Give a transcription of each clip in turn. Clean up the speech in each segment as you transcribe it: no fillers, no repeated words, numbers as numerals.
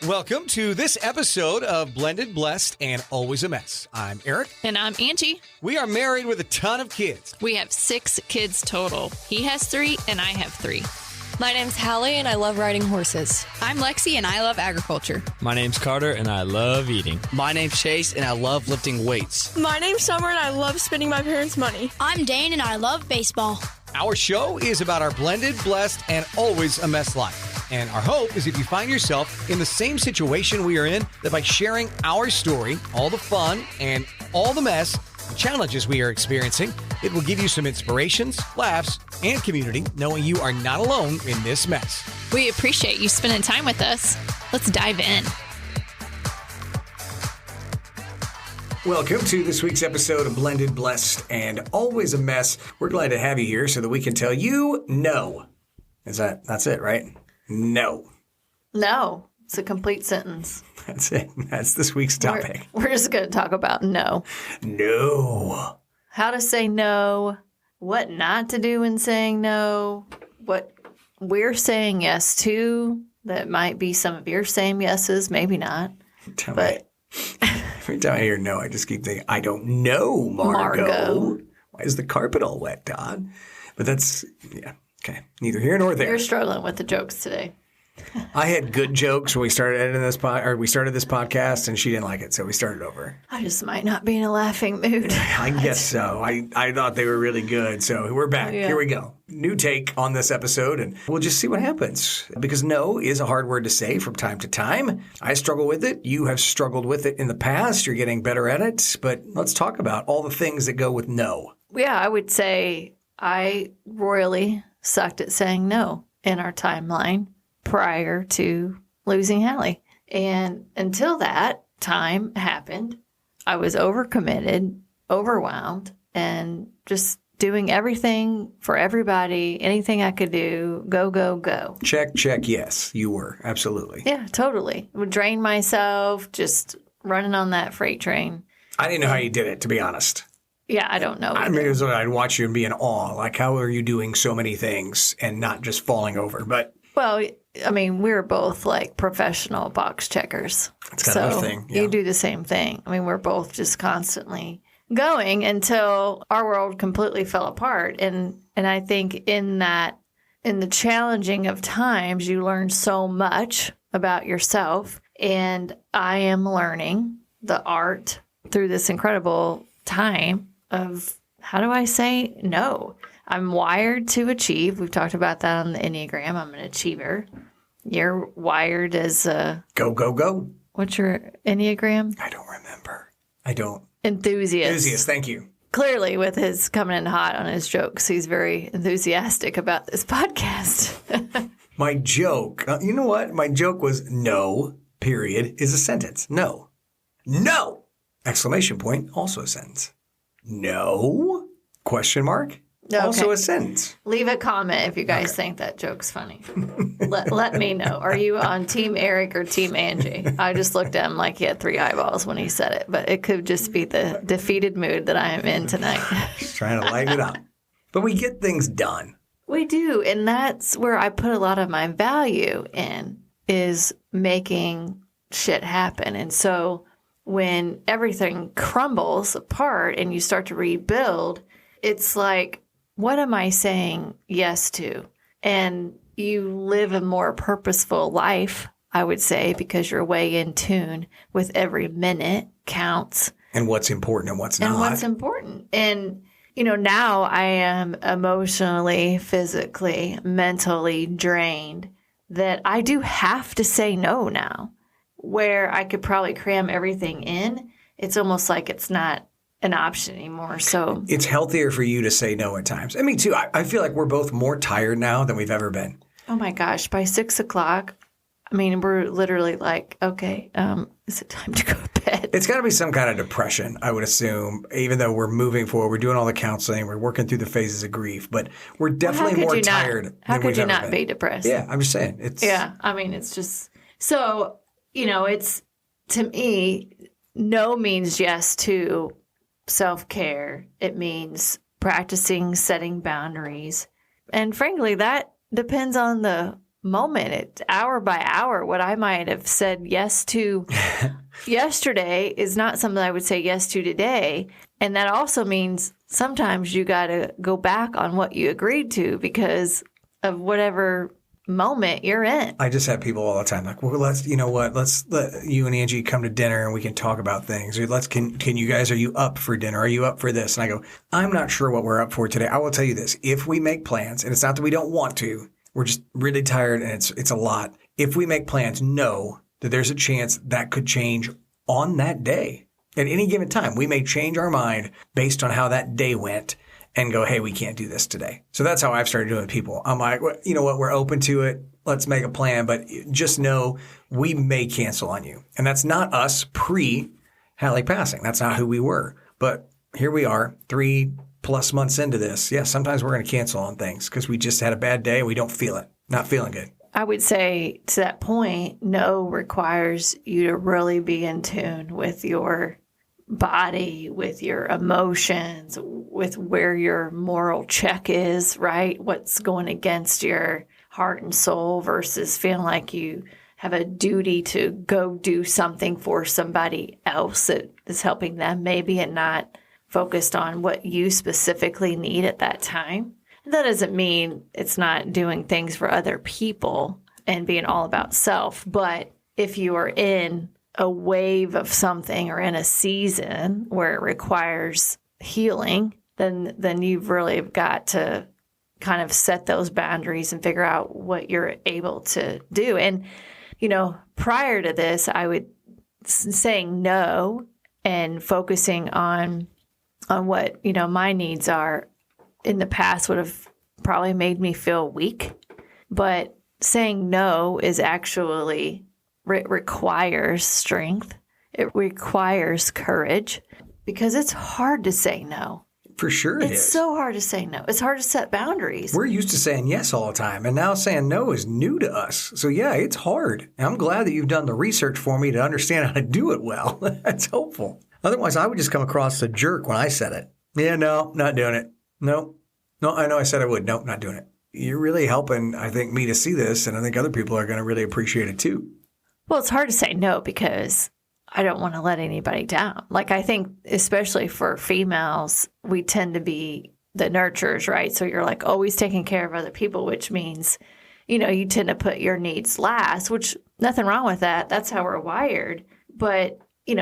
Welcome to this episode of Blended, Blessed, and Always a Mess. I'm Aric. And I'm Angie. We are married with a ton of kids. We have 6 kids total. He has 3 and I have 3. My name's Hallie and I love riding horses. I'm Lexi and I love agriculture. My name's Carter and I love eating. My name's Chase and I love lifting weights. My name's Summer and I love spending my parents' money. I'm Dane and I love baseball. Our show is about our blended, blessed, and always a mess life. And our hope is if you find yourself in the same situation we are in, that by sharing our story, all the fun and all the mess, the challenges we are experiencing, it will give you some inspirations, laughs, and community, knowing you are not alone in this mess. We appreciate you spending time with us. Let's dive in. Welcome to this week's episode of Blended, Blessed, and Always a Mess. We're glad to have you here so that we can tell you no. That's it, right? No. No. It's a complete sentence. That's it. That's this week's topic. We're just going to talk about no. No. How to say no, what not to do when saying no, what we're saying yes to that might be some of your same yeses, maybe not. Every time I hear no, I just keep thinking, I don't know, Margot. Why is the carpet all wet, Todd? But that's, yeah, okay. Neither here nor there. You're struggling with the jokes today. I had good jokes when we started editing this podcast, and she didn't like it, so we started over. I just might not be in a laughing mood. I guess so. I thought they were really good, so we're back. Yeah. Here we go. New take on this episode, and we'll just see what happens. Because no is a hard word to say from time to time. I struggle with it. You have struggled with it in the past. You're getting better at it. But let's talk about all the things that go with no. Yeah, I would say I royally sucked at saying no in our timeline prior to losing Hallie. And until that time happened, I was overcommitted, overwhelmed, and just doing everything for everybody, anything I could do, go, go, go. Check, yes, you were. Absolutely. Yeah, totally. Would drain myself, just running on that freight train. I didn't know how you did it, to be honest. Yeah, I don't know. I mean, it was like I'd watch you and be in awe. Like, how are you doing so many things and not just falling over? But well, I mean, we're both like professional box checkers. That's kind of a thing. Yeah. You do the same thing. I mean, we're both just constantly going until our world completely fell apart. And I think in the challenging of times, you learn so much about yourself. And I am learning the art through this incredible time of how do I say no? I'm wired to achieve. We've talked about that on the Enneagram. I'm an achiever. You're wired as a... Go, go, go. What's your Enneagram? I don't remember. I don't. Enthusiast. Thank you. Clearly, with his coming in hot on his jokes, he's very enthusiastic about this podcast. My joke, you know what? My joke was no, period, is a sentence. No. No! Exclamation point, also a sentence. No? Question mark? Okay. Also a sentence. Leave a comment if you guys think that joke's funny. let me know. Are you on Team Aric or Team Angie? I just looked at him like he had 3 eyeballs when he said it, but it could just be the defeated mood that I am in tonight. Just trying to lighten it up. But we get things done. We do, and that's where I put a lot of my value in, is making shit happen. And so when everything crumbles apart and you start to rebuild, it's like, what am I saying yes to? And you live a more purposeful life, I would say, because you're way in tune with every minute counts. And what's important and what's not. And what's important. And, you know, now I am emotionally, physically, mentally drained that I do have to say no now. Where I could probably cram everything in, it's almost like it's not an option anymore. So it's healthier for you to say no at times. And me too. I feel like we're both more tired now than we've ever been. Oh my gosh. By 6 o'clock, I mean, we're literally like, okay, is it time to go to bed? It's got to be some kind of depression, I would assume, even though we're moving forward. We're doing all the counseling. We're working through the phases of grief. But we're definitely more tired. How could you not be depressed? Yeah, I'm just saying. Yeah, I mean, it's just so, you know, it's, to me, no means yes to self-care. It means practicing setting boundaries. And frankly, that depends on the moment. It's hour by hour. What I might have said yes to yesterday is not something I would say yes to today. And that also means sometimes you got to go back on what you agreed to because of whatever moment you're in. I just have people all the time like, well, let's let you and Angie come to dinner and we can talk about things. Or can you guys, are you up for dinner? Are you up for this? And I go, I'm not sure what we're up for today. I will tell you this. If we make plans, and it's not that we don't want to, we're just really tired and it's a lot. If we make plans, know that there's a chance that could change on that day. At any given time, we may change our mind based on how that day went and go, hey, we can't do this today. So that's how I've started doing with people. I'm like, well, you know what? We're open to it. Let's make a plan. But just know we may cancel on you. And that's not us pre-Hallie passing. That's not who we were. But here we are 3+ months into this. Yeah, sometimes we're going to cancel on things because we just had a bad day and we don't feel it. Not feeling good. I would say to that point, no requires you to really be in tune with your body, with your emotions, with where your moral check is, right? What's going against your heart and soul versus feeling like you have a duty to go do something for somebody else that is helping them maybe and not focused on what you specifically need at that time. That doesn't mean it's not doing things for other people and being all about self. But if you are in a wave of something or in a season where it requires healing, then you've really got to kind of set those boundaries and figure out what you're able to do. And, prior to this, I would saying no and focusing on what, my needs are in the past would have probably made me feel weak. But saying no is actually, it requires strength. It requires courage because it's hard to say no. For sure it is. It's so hard to say no. It's hard to set boundaries. We're used to saying yes all the time, and now saying no is new to us. So, yeah, it's hard. And I'm glad that you've done the research for me to understand how to do it well. That's helpful. Otherwise, I would just come across a jerk when I said it. Yeah, no, not doing it. No, I know I said I would. Nope, not doing it. You're really helping, I think, me to see this, and I think other people are going to really appreciate it too. Well, it's hard to say no because I don't want to let anybody down. Like, I think, especially for females, we tend to be the nurturers, right? So you're like always taking care of other people, which means, you tend to put your needs last, which nothing wrong with that. That's how we're wired. But, you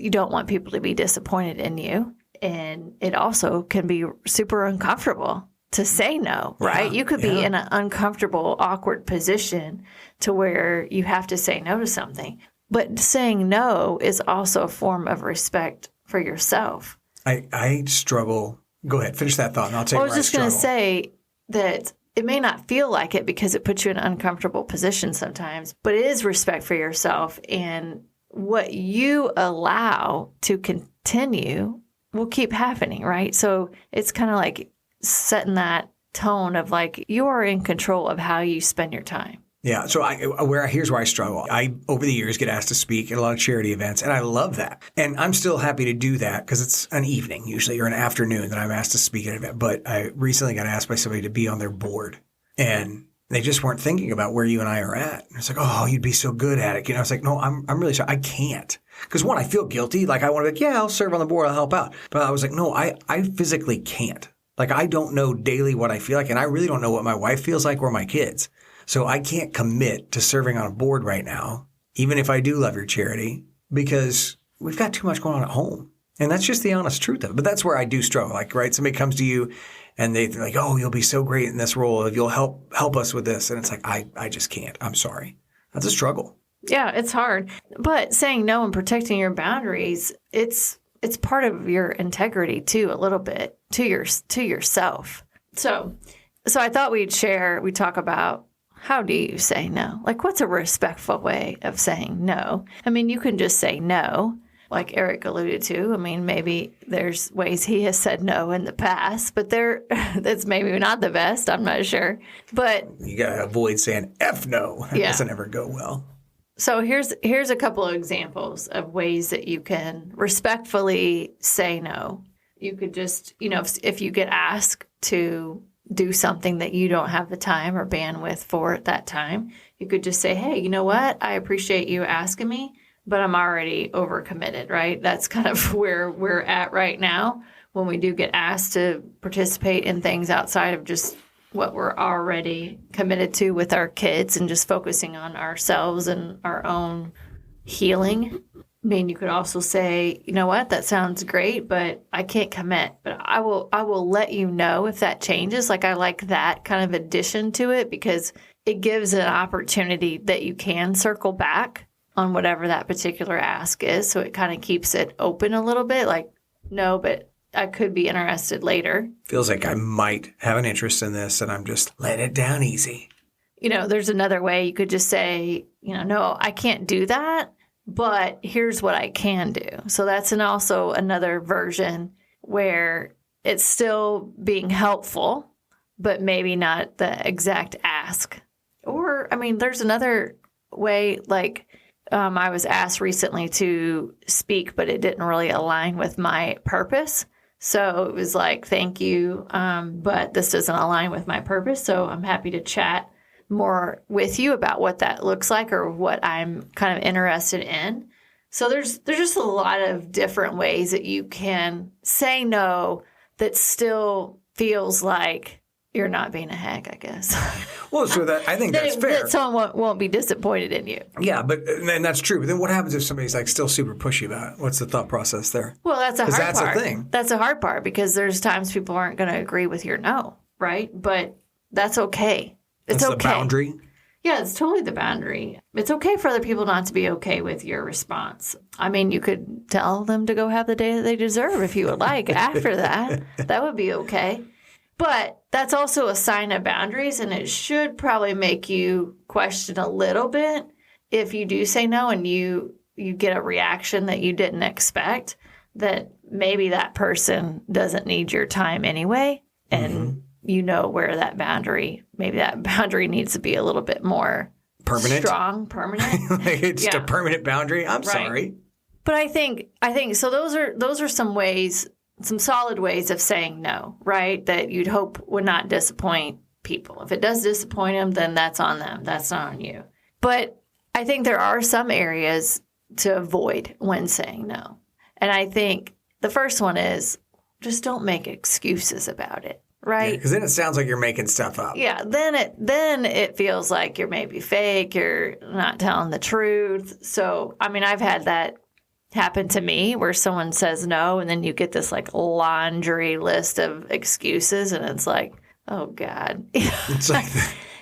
don't want people to be disappointed in you. And it also can be super uncomfortable to say no, right? You could be in an uncomfortable, awkward position to where you have to say no to something. But saying no is also a form of respect for yourself. I struggle. Go ahead, finish that thought, and I'll tell you where I struggle. I was just going to say that it may not feel like it because it puts you in an uncomfortable position sometimes, but it is respect for yourself. And what you allow to continue will keep happening, right? So it's kind of like setting that tone of like you are in control of how you spend your time. Yeah. So here's where I struggle. I, over the years, get asked to speak at a lot of charity events, and I love that. And I'm still happy to do that because it's an evening usually or an afternoon that I'm asked to speak at an event. But I recently got asked by somebody to be on their board, and they just weren't thinking about where you and I are at. And it's like, oh, you'd be so good at it. I was like, no, I'm really sorry. I can't. Because one, I feel guilty. Like I want to be like, yeah, I'll serve on the board. I'll help out. But I was like, no, I physically can't. Like I don't know daily what I feel like. And I really don't know what my wife feels like or my kids. So I can't commit to serving on a board right now, even if I do love your charity, because we've got too much going on at home. And that's just the honest truth of it. But that's where I do struggle. Like, right, somebody comes to you and they're like, oh, you'll be so great in this role if you'll help us with this. And it's like, I just can't. I'm sorry. That's a struggle. Yeah, it's hard. But saying no and protecting your boundaries, it's part of your integrity too, a little bit to yourself. So I thought we'd talk about how do you say no? Like, what's a respectful way of saying no? I mean, you can just say no, like Aric alluded to. I mean, maybe there's ways he has said no in the past, but that's maybe not the best. I'm not sure. But you got to avoid saying F no. That doesn't ever go well. So here's a couple of examples of ways that you can respectfully say no. You could just, if you get asked to do something that you don't have the time or bandwidth for at that time, you could just say, hey, you know what? I appreciate you asking me, but I'm already overcommitted, right? That's kind of where we're at right now when we do get asked to participate in things outside of just what we're already committed to with our kids and just focusing on ourselves and our own healing. I mean, you could also say, you know what, that sounds great, but I can't commit. But I will let you know if that changes. Like, I like that kind of addition to it because it gives an opportunity that you can circle back on whatever that particular ask is. So it kind of keeps it open a little bit, like, no, but I could be interested later. Feels like I might have an interest in this and I'm just letting it down easy. You know, there's another way you could just say, you know, no, I can't do that, but here's what I can do. So that's also another version where it's still being helpful, but maybe not the exact ask. Or, I mean, there's another way, like I was asked recently to speak, but it didn't really align with my purpose. So it was like, thank you, but this doesn't align with my purpose. So I'm happy to chat more with you about what that looks like or what I'm kind of interested in. So there's just a lot of different ways that you can say no that still feels like you're not being a hack, I guess. Well, so I think that's fair. That someone won't be disappointed in you. Yeah, and that's true. But then what happens if somebody's like still super pushy about it? What's the thought process there? Well, that's a hard part. Because that's a thing. That's a hard part because there's times people aren't going to agree with your no, right? But that's okay. It's that's okay. The boundary? Yeah, it's totally the boundary. It's okay for other people not to be okay with your response. I mean, you could tell them to go have the day that they deserve if you would like after that. That would be okay. But that's also a sign of boundaries, and it should probably make you question a little bit if you do say no and you get a reaction that you didn't expect, that maybe that person doesn't need your time anyway, and you know where that boundary needs to be a little bit more permanent, strong, permanent. Like it's a permanent boundary. I'm right. sorry, but I think so. Those are some ways. Some solid ways of saying no, right? That you'd hope would not disappoint people. If it does disappoint them, then that's on them. That's not on you. But I think there are some areas to avoid when saying no. And I think the first one is just don't make excuses about it, right? Because then it sounds like you're making stuff up. Yeah, then it feels like you're maybe fake, you're not telling the truth. So, I mean, I've had that happened to me where someone says no and then you get this like laundry list of excuses and it's like, oh God. It's like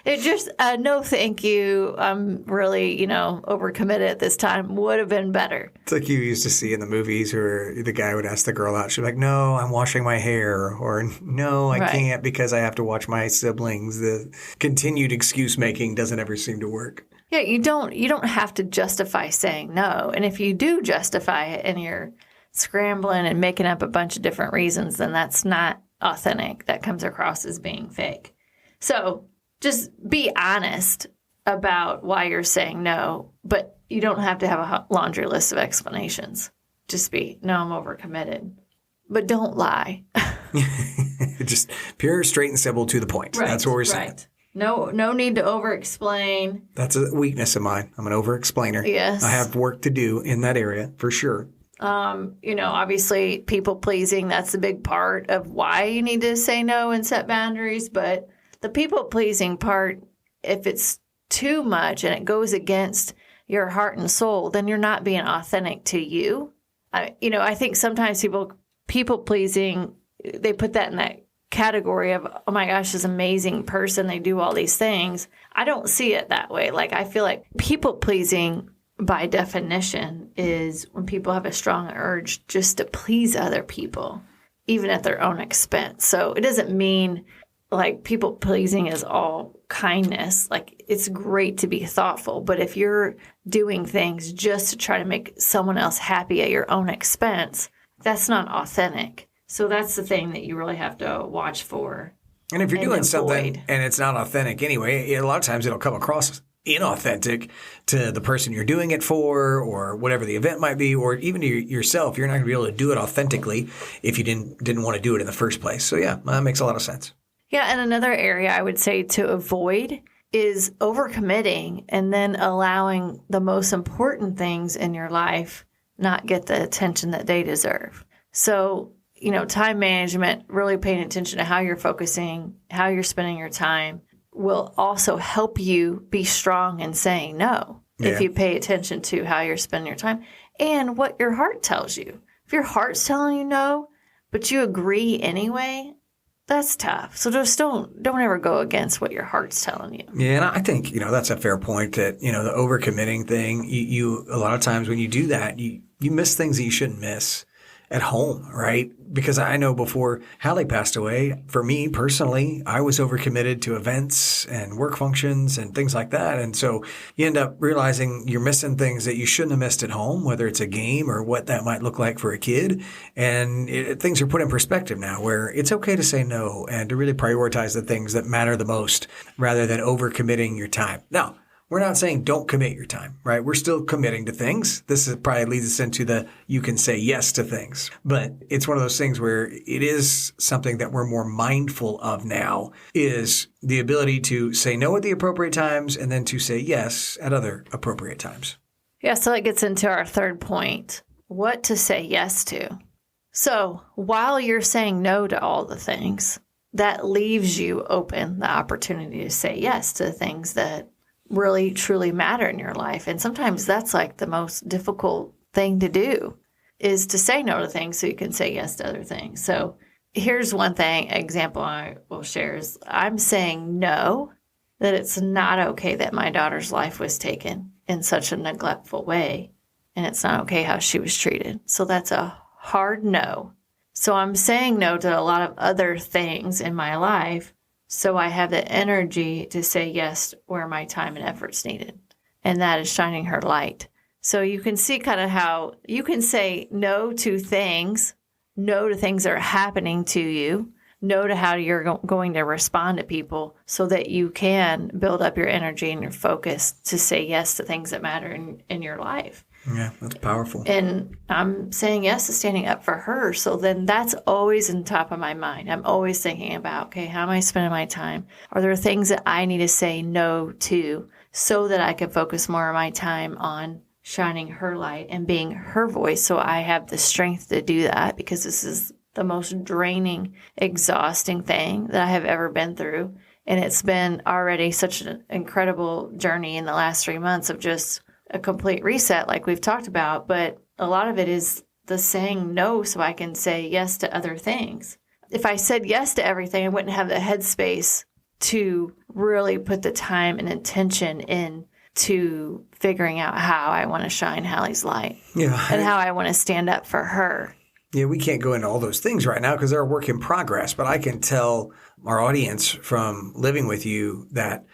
it just no thank you. I'm really, overcommitted at this time. Would have been better. It's like you used to see in the movies where the guy would ask the girl out. She'd be like, no, I'm washing my hair, or no, I can't because I have to watch my siblings. The continued excuse making doesn't ever seem to work. Yeah, you don't have to justify saying no. And if you do justify it and you're scrambling and making up a bunch of different reasons, then that's not authentic. That comes across as being fake. So just be honest about why you're saying no, but you don't have to have a laundry list of explanations. Just be, no, I'm overcommitted. But don't lie. Just pure, straight, and simple to the point. Right, that's what we're saying. Right. No need to over-explain. That's a weakness of mine. I'm an over-explainer. Yes. I have work to do in that area, for sure. Obviously, people-pleasing, that's a big part of why you need to say no and set boundaries. But the people-pleasing part, if it's too much and it goes against your heart and soul, then you're not being authentic to you. I think sometimes people-pleasing, they put that in that category of, oh my gosh, this amazing person, they do all these things. I don't see it that way. Like, I feel like people pleasing by definition is when people have a strong urge just to please other people, even at their own expense. So it doesn't mean like people pleasing is all kindness. Like, it's great to be thoughtful, but if you're doing things just to try to make someone else happy at your own expense, that's not authentic. So that's the thing that you really have to watch for. And if you're doing something and it's not authentic anyway, a lot of times it'll come across inauthentic to the person you're doing it for, or whatever the event might be, or even to yourself. You're not going to be able to do it authentically if you didn't want to do it in the first place. So yeah, that makes a lot of sense. Yeah, and another area I would say to avoid is overcommitting and then allowing the most important things in your life not get the attention that they deserve. So, time management, really paying attention to how you're focusing, how you're spending your time, will also help you be strong in saying no if you pay attention to how you're spending your time and what your heart tells you. If your heart's telling you no, but you agree anyway, that's tough. So just don't ever go against what your heart's telling you. Yeah, and I think, that's a fair point that, the overcommitting thing, you a lot of times when you do that, you miss things that you shouldn't miss at home, right? Because I know before Hallie passed away, for me personally, I was overcommitted to events and work functions and things like that. And so you end up realizing you're missing things that you shouldn't have missed at home, whether it's a game or what that might look like for a kid. And things are put in perspective now where it's okay to say no and to really prioritize the things that matter the most rather than overcommitting your time. Now, we're not saying don't commit your time, right? We're still committing to things. Probably leads us into you can say yes to things. But it's one of those things where it is something that we're more mindful of now is the ability to say no at the appropriate times and then to say yes at other appropriate times. Yeah, so that gets into our third point, what to say yes to. So while you're saying no to all the things, that leaves you open the opportunity to say yes to things that really truly matter in your life. And sometimes that's like the most difficult thing to do is to say no to things so you can say yes to other things. So here's one example I will share is I'm saying no, that it's not okay that my daughter's life was taken in such a neglectful way. And it's not okay how she was treated. So that's a hard no. So I'm saying no to a lot of other things in my life so I have the energy to say yes where my time and effort's needed. And that is shining her light. So you can see kind of how you can say no to things that are happening to you, no to how you're going to respond to people so that you can build up your energy and your focus to say yes to things that matter in your life. Yeah, that's powerful. And I'm saying yes to standing up for her. So then that's always in top of my mind. I'm always thinking about, okay, how am I spending my time? Are there things that I need to say no to so that I can focus more of my time on shining her light and being her voice so I have the strength to do that because this is the most draining, exhausting thing that I have ever been through. And it's been already such an incredible journey in the last 3 months of just a complete reset like we've talked about, but a lot of it is the saying no so I can say yes to other things. If I said yes to everything, I wouldn't have the headspace to really put the time and intention in to figuring out how I want to shine Hallie's light and how I want to stand up for her. Yeah, we can't go into all those things right now because they're a work in progress, but I can tell our audience from living with you that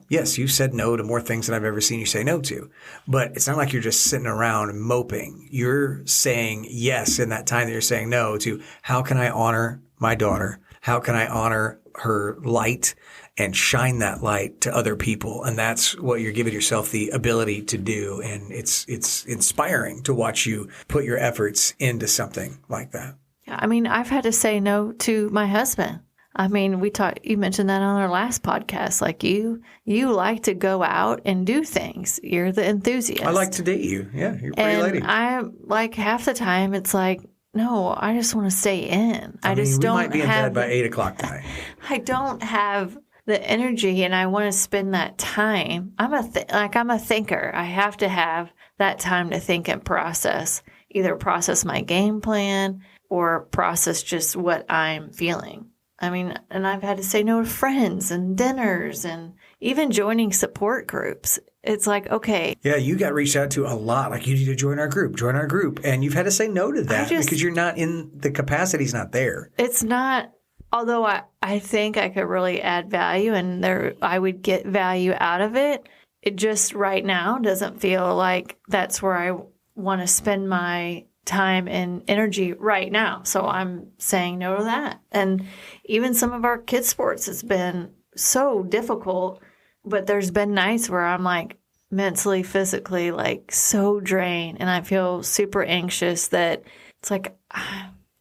yes, you said no to more things than I've ever seen you say no to. But it's not like you're just sitting around moping. You're saying yes in that time that you're saying no to how can I honor my daughter? How can I honor her light and shine that light to other people? And that's what you're giving yourself the ability to do. And it's inspiring to watch you put your efforts into something like that. Yeah, I mean, I've had to say no to my husband. I mean, you mentioned that on our last podcast. Like you like to go out and do things. You're the enthusiast. I like to date you. Yeah, you're a pretty lady. And I like half the time it's like, no, I just want to stay in. I just don't have. We might be in bed by 8:00 tonight. I don't have the energy, and I want to spend that time. I'm a thinker. I have to have that time to think and process. Either process my game plan or process just what I'm feeling. I mean, and I've had to say no to friends and dinners and even joining support groups. It's like, okay. Yeah, you got reached out to a lot. Like, you need to join our group. And you've had to say no to that because you're not in, the capacity's not there. It's not, although I think I could really add value and I would get value out of it. It just right now doesn't feel like that's where I want to spend my time and energy right now. So I'm saying no to that. And even some of our kids' sports has been so difficult, but there's been nights where I'm like mentally, physically, like so drained and I feel super anxious that it's like,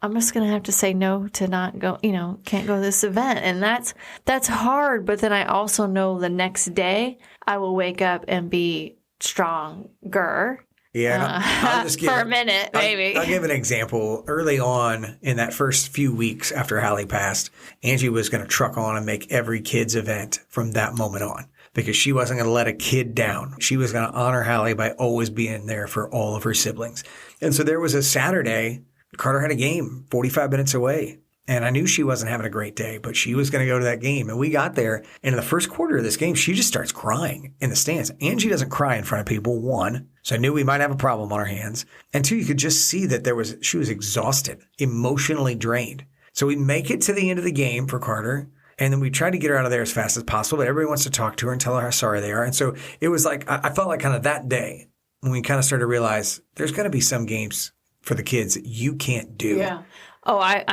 I'm just going to have to say no to not go, can't go to this event. And that's hard. But then I also know the next day I will wake up and be stronger. Yeah, I'll just give, for a minute, maybe. I'll give an example. Early on in that first few weeks after Hallie passed, Angie was going to truck on and make every kid's event from that moment on because she wasn't going to let a kid down. She was going to honor Hallie by always being there for all of her siblings. And so there was a Saturday, Carter had a game 45 minutes away. And I knew she wasn't having a great day, but she was going to go to that game. And we got there, and in the first quarter of this game, she just starts crying in the stands. Angie doesn't cry in front of people, one. So I knew we might have a problem on our hands. And two, you could just see that she was exhausted, emotionally drained. So we make it to the end of the game for Carter, and then we try to get her out of there as fast as possible, but everybody wants to talk to her and tell her how sorry they are. And so it was like, I felt like kind of that day when we kind of started to realize there's going to be some games for the kids that you can't do. Yeah. Oh, I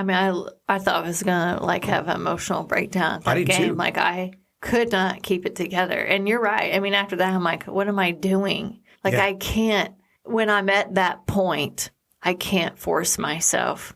thought I was going to have an emotional breakdown at that game. Too. I could not keep it together. And you're right. I mean, after that, I'm like, what am I doing? I can't, when I'm at that point, I can't force myself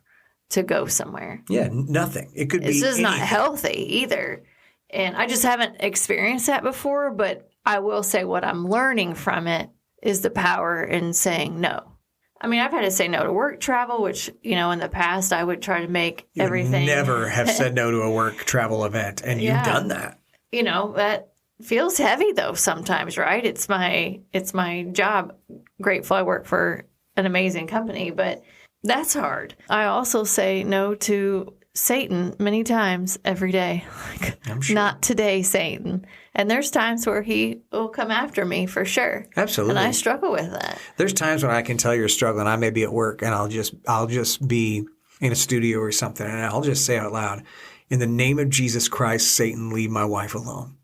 to go somewhere. Yeah, nothing. It could be It's just not anything. healthy either. And I just haven't experienced that before, but I will say what I'm learning from it is the power in saying no. I mean, I've had to say no to work travel, which, in the past I would try to make everything. You never have said no to a work travel event, and you've done that. That feels heavy though sometimes, right? It's my job. Grateful I work for an amazing company, but that's hard. I also say no to Satan many times every day. I'm sure. Not today, Satan. And there's times where he will come after me for sure. Absolutely. And I struggle with that. There's times when I can tell you're struggling. I may be at work and I'll just be in a studio or something, and I'll just say out loud, in the name of Jesus Christ, Satan, leave my wife alone.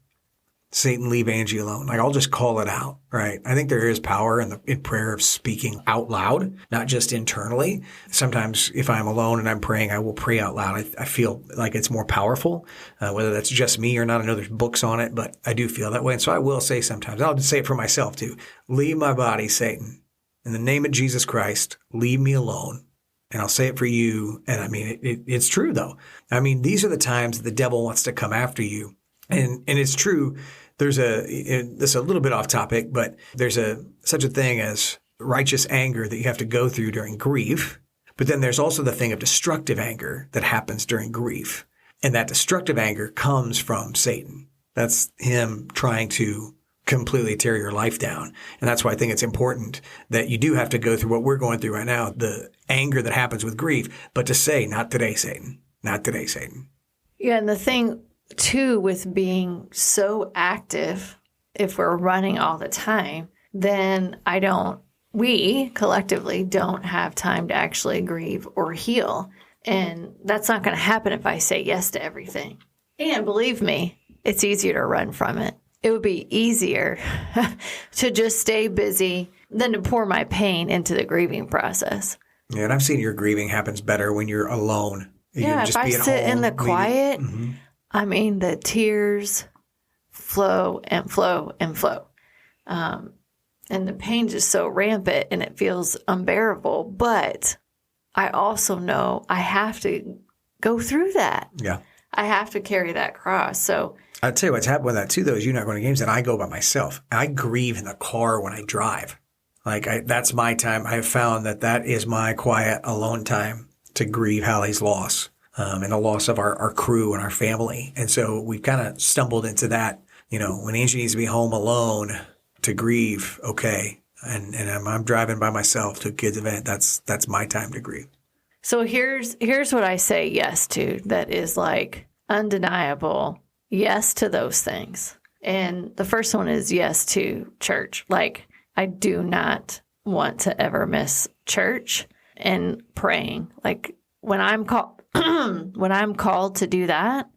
Satan, leave Angie alone. I'll just call it out, right? I think there is power in prayer of speaking out loud, not just internally. Sometimes if I'm alone and I'm praying, I will pray out loud. I feel like it's more powerful, whether that's just me or not. I know there's books on it, but I do feel that way. And so I will say sometimes, I'll just say it for myself too. Leave my body, Satan. In the name of Jesus Christ, leave me alone. And I'll say it for you. And I mean, it's true though. I mean, these are the times that the devil wants to come after you. And it's true. This is a little bit off topic, but there's such a thing as righteous anger that you have to go through during grief. But then there's also the thing of destructive anger that happens during grief. And that destructive anger comes from Satan. That's him trying to completely tear your life down. And that's why I think it's important that you do have to go through what we're going through right now, the anger that happens with grief, but to say, not today, Satan. Not today, Satan. Yeah, and the thing too, with being so active, if we're running all the time, then we collectively don't have time to actually grieve or heal. And that's not going to happen if I say yes to everything. And believe me, it's easier to run from it. It would be easier to just stay busy than to pour my pain into the grieving process. Yeah, and I've seen your grieving happens better when you're alone. Yeah, if I sit in the quiet, I mean, the tears flow and flow and flow. And the pain is so rampant and it feels unbearable. But I also know I have to go through that. Yeah. I have to carry that cross. So I'll tell you what's happened with that too, though, is you're not going to games, and I go by myself. I grieve in the car when I drive. That's my time. I have found that is my quiet, alone time to grieve Hallie's loss. And the loss of our crew and our family. And so we've kind of stumbled into that, when Angie needs to be home alone to grieve, okay. And I'm driving by myself to a kid's event. That's my time to grieve. So here's what I say yes to that is undeniable yes to those things. And the first one is yes to church. I do not want to ever miss church and praying. When I'm called to do that,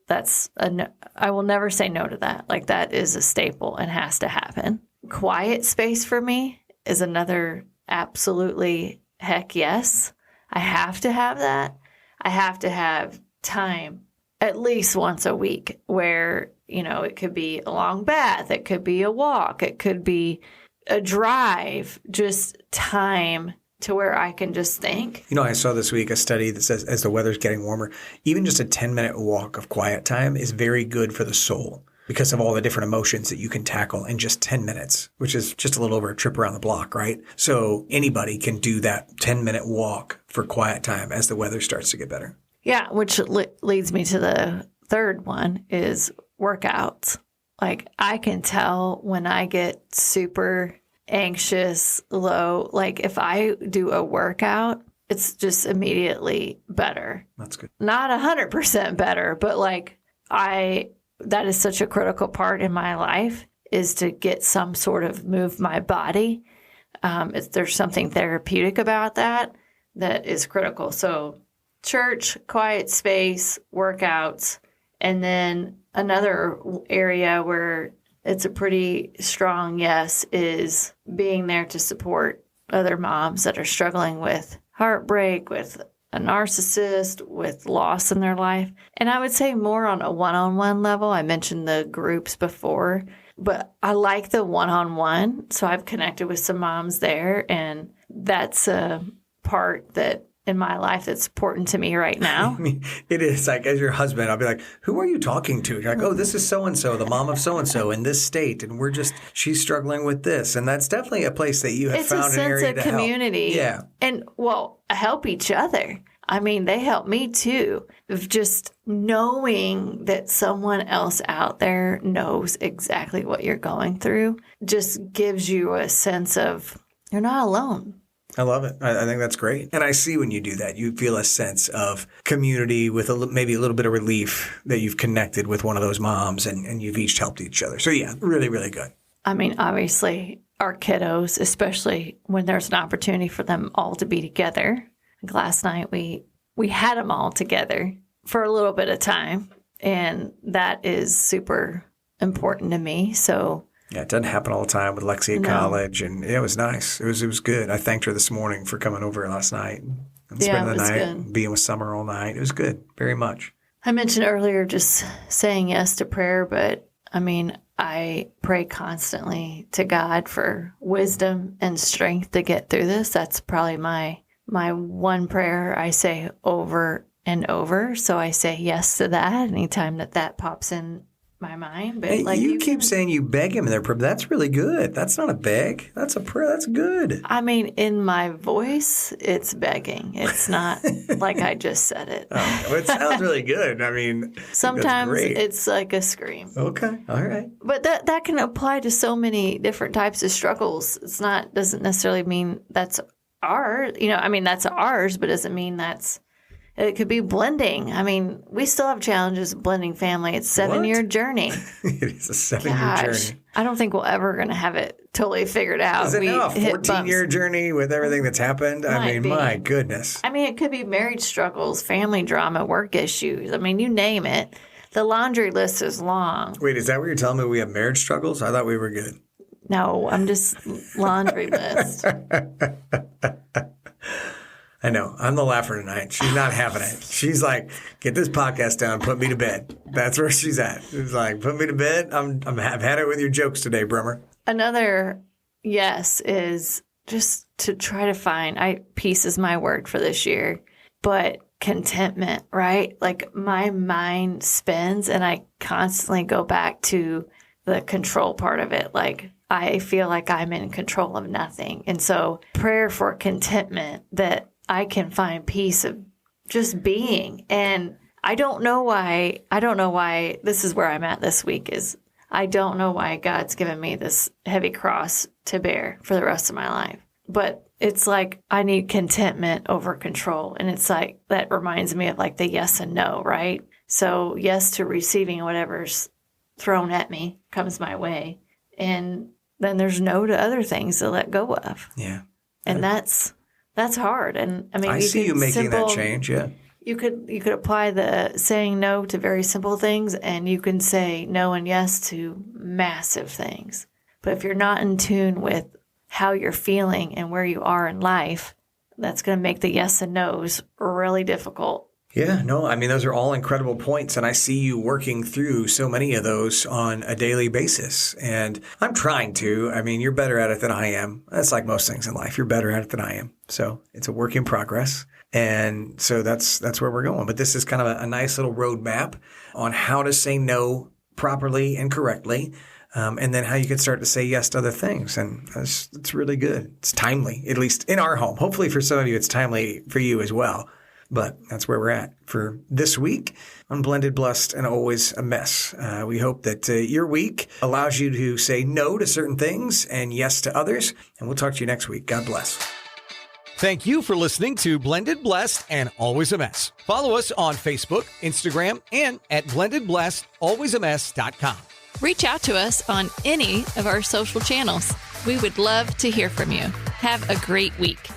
I will never say no to that. That is a staple and has to happen. Quiet space for me is another absolutely heck yes. I have to have that. I have to have time at least once a week where, it could be a long bath. It could be a walk. It could be a drive, just time to where I can just think. You know, I saw this week a study that says as the weather's getting warmer, even just a 10-minute walk of quiet time is very good for the soul because of all the different emotions that you can tackle in just 10 minutes, which is just a little over a trip around the block, right? So anybody can do that 10-minute walk for quiet time as the weather starts to get better. Yeah, which leads me to the third one is workouts. Like I can tell when I get super anxious, low, like if I do a workout, it's just immediately better. That's good. Not 100% better, but like that is such a critical part in my life is to get some sort of move my body. There's something therapeutic about that is critical. So church, quiet space, workouts, and then another area where it's a pretty strong yes is being there to support other moms that are struggling with heartbreak, with a narcissist, with loss in their life. And I would say more on a one-on-one level. I mentioned the groups before, but I like the one-on-one. So I've connected with some moms there, and that's a part that in my life that's important to me right now. I mean, it is like, as your husband, I'll be like, who are you talking to? You're like, oh, this is so-and-so, the mom of so-and-so in this state. And she's struggling with this. And that's definitely a place that you have found an area to help. It's a sense of community. Yeah. And, help each other. I mean, they help me too. Of just knowing that someone else out there knows exactly what you're going through just gives you a sense of you're not alone. I love it. I think that's great. And I see when you do that, you feel a sense of community with maybe a little bit of relief that you've connected with one of those moms and you've each helped each other. So yeah, really, really good. I mean, obviously our kiddos, especially when there's an opportunity for them all to be together. Like last night we had them all together for a little bit of time, and that is super important to me. So yeah, it doesn't happen all the time with Lexi at college, and it was nice. It was good. I thanked her this morning for coming over last night and spending the night, and being with Summer all night. It was good, very much. I mentioned earlier just saying yes to prayer, but I mean, I pray constantly to God for wisdom and strength to get through this. That's probably my one prayer I say over and over. So I say yes to that anytime that pops in my mind. But hey, you keep saying you beg him there. That's really good. That's not a beg. That's a prayer. That's good. I mean, in my voice, it's begging. It's not like I just said it. Oh, well, it sounds really good. I mean, sometimes it's like a scream. Okay. All right. But that can apply to so many different types of struggles. Doesn't necessarily mean that's ours. That's ours, but doesn't mean it could be blending. I mean, we still have challenges blending family. It's a 7-year journey. It is a 7-year journey. I don't think we're ever going to have it totally figured out. Is it now a 14-year journey with everything that's happened? My goodness. I mean, it could be marriage struggles, family drama, work issues. I mean, you name it. The laundry list is long. Wait, is that what you're telling me we have marriage struggles? I thought we were good. No, I'm just laundry list. I know. I'm the laugher tonight. She's not having it. She's like, get this podcast down, put me to bed. That's where she's at. She's like, put me to bed. I've had it with your jokes today, Brummer. Another yes is just to try to find, peace is my word for this year, but contentment, right? Like my mind spins and I constantly go back to the control part of it. Like I feel like I'm in control of nothing. And so prayer for contentment that I can find peace of just being. And I don't know why this is where I'm at this week is I don't know why God's given me this heavy cross to bear for the rest of my life. But it's like I need contentment over control. And it's like that reminds me of like the yes and no, right? So yes to receiving whatever's thrown at me comes my way. And then there's no to other things to let go of. Yeah. And that's hard. And I mean, I see you making that change. Yeah. You could apply the saying no to very simple things, and you can say no and yes to massive things. But if you're not in tune with how you're feeling and where you are in life, that's going to make the yes and no's really difficult. Yeah, no, I mean, those are all incredible points. And I see you working through so many of those on a daily basis. And I'm trying to. I mean, you're better at it than I am. That's like most things in life. You're better at it than I am. So it's a work in progress. And so that's where we're going. But this is kind of a nice little roadmap on how to say no properly and correctly. And then how you can start to say yes to other things. And it's really good. It's timely, at least in our home. Hopefully for some of you, it's timely for you as well. But that's where we're at for this week on Blended, Blessed, and Always a Mess. We hope that your week allows you to say no to certain things and yes to others. And we'll talk to you next week. God bless. Thank you for listening to Blended, Blessed, and Always a Mess. Follow us on Facebook, Instagram, and at blendedblessedalwaysamess.com. Reach out to us on any of our social channels. We would love to hear from you. Have a great week.